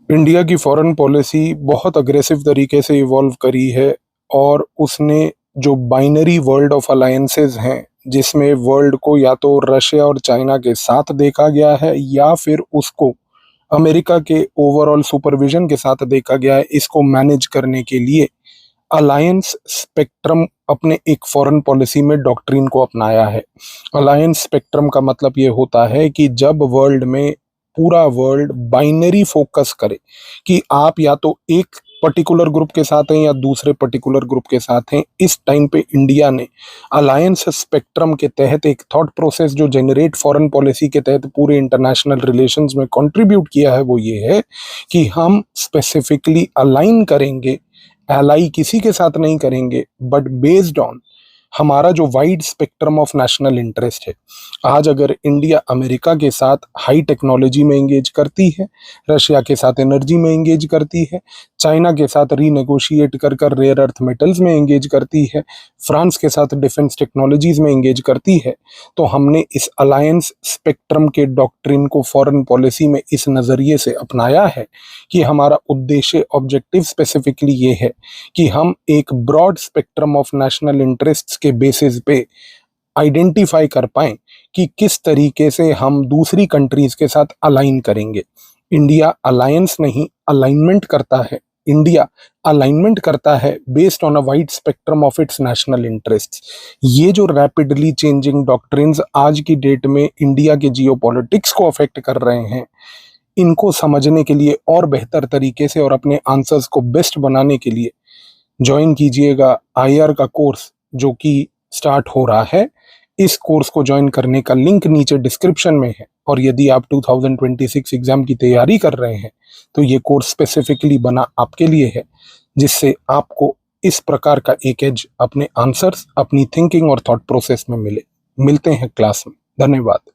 India की foreign policy बहुत aggressive तरीके से इवॉल्व करी है और उसने जो बाइनरी वर्ल्ड ऑफ अलायंसेस हैं, जिसमें वर्ल्ड को या तो रशिया और चाइना के साथ देखा गया है या फिर उसको अमेरिका के ओवरऑल सुपरविजन के साथ देखा गया है, इसको मैनेज करने के लिए अलायंस स्पेक्ट्रम अपने एक फॉरेन पॉलिसी में डॉक्ट्रिन को अपनाया है। अलायंस स्पेक्ट्रम का मतलब ये होता है कि जब वर्ल्ड में पूरा वर्ल्ड बाइनरी फोकस करे कि आप या तो एक पर्टिकुलर ग्रुप के साथ हैं या दूसरे पर्टिकुलर ग्रुप के साथ हैं, इस टाइम पे इंडिया ने अलायंस स्पेक्ट्रम के तहत एक थॉट प्रोसेस जो जेनरेट फॉरेन पॉलिसी के तहत पूरे इंटरनेशनल रिलेशंस में कंट्रीब्यूट किया है, वो ये है कि हम स्पेसिफिकली अलाइन करेंगे, एलाई किसी के साथ नहीं करेंगे, बट बेस्ड ऑन हमारा जो wide spectrum of national interest है। आज अगर इंडिया अमेरिका के साथ हाई टेक्नोलॉजी में एंगेज करती है, रशिया के साथ एनर्जी में एंगेज करती है, चाइना के साथ रीनेगोशिएट कर कर रेयर अर्थ मेटल्स में एंगेज करती है, फ्रांस के साथ डिफेंस टेक्नोलॉजीज में एंगेज करती है, तो हमने इस अलायंस स्पेक्ट्रम के डॉक्ट्रिन को फॉरेन पॉलिसी में इस नज़रिए से अपनाया है कि हमारा उद्देश्य, ऑब्जेक्टिव स्पेसिफिकली ये है कि हम एक broad spectrum of national interests के बेसिस पे आइडेंटिफाई कर पाएं कि किस तरीके से हम दूसरी कंट्रीज के साथ अलाइन करेंगे। इंडिया अलायंस नहीं, अलाइनमेंट करता है। इंडिया अलाइनमेंट करता है based on a wide spectrum of its national interests. ये जो रैपिडली चेंजिंग डॉक्ट्रिन्स आज की डेट में इंडिया के जियोपॉलिटिक्स को अफेक्ट कर रहे हैं, इनको समझने के लिए और बेहतर तरीके से और अपने आंसर्स को बेस्ट बनाने के लिए ज्वाइन कीजिएगा आईआर का कोर्स जो कि स्टार्ट हो रहा है। इस कोर्स को ज्वाइन करने का लिंक नीचे डिस्क्रिप्शन में है, और यदि आप 2026 एग्जाम की तैयारी कर रहे हैं तो ये कोर्स स्पेसिफिकली बना आपके लिए है, जिससे आपको इस प्रकार का एक एज अपने आंसर्स, अपनी थिंकिंग और थॉट प्रोसेस में मिले। मिलते हैं क्लास में। धन्यवाद।